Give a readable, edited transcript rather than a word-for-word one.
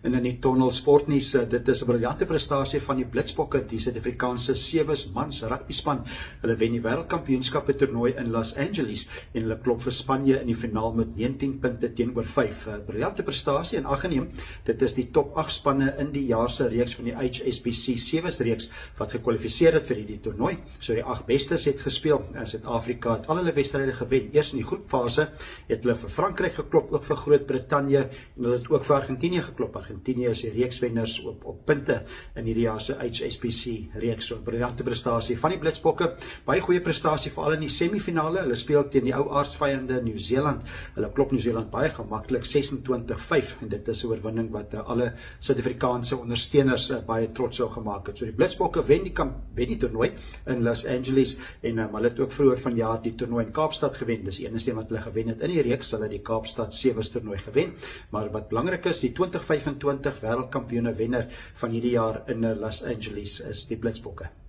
En in die Tonnel Sportnuus, dit is 'n briljante prestasie van die Blitsbokke, die Suid-Afrikaanse sewe mans rugbyspan. Hulle wen die wêreldkampioenskappe toernooi in Los Angeles en hulle klop vir Spanje in die finaal met 19 punte teenoor 5. Briljante prestasie en aggeneem, dit is die top 8 spanne in die jaar se reeks van die HSBC Sevens reeks wat gekwalifiseer het vir die toernooi. So die 8 bestes het gespeel. Suid-Afrika het al hulle wedstryde gewen. Eers in die groepfase het hulle vir Frankryk geklop, ook vir Groot-Brittanje en hulle het ook vir Argentinië geklop. Argentinië is die reekswenners op punte in hierdie jaar se HSBC reeks. So 'n briljante prestasie van die Blitsbokke. Baie goeie prestasie veral in die semifinale. Hulle speel teen die ou aardsvyande Nieu-Seeland. Hulle klop Nieu-Seeland baie gemaklik 26-5 en dit is 'n oorwinning wat alle Suid-Afrikaanse ondersteuners baie trots sou gemaak het. So die Blitsbokke wen die toernooi in Los Angeles en hulle het ook vroeër vanjaar die toernooi in Kaapstad gewen. Dis die enigste een wat hulle gewen het in die reeks, hulle die Kaapstad Sevens toernooi gewen. Maar wat belangrik is, die 2025 wêreldkampioene wenner van hierdie jaar in Los Angeles is die Blitsbokke.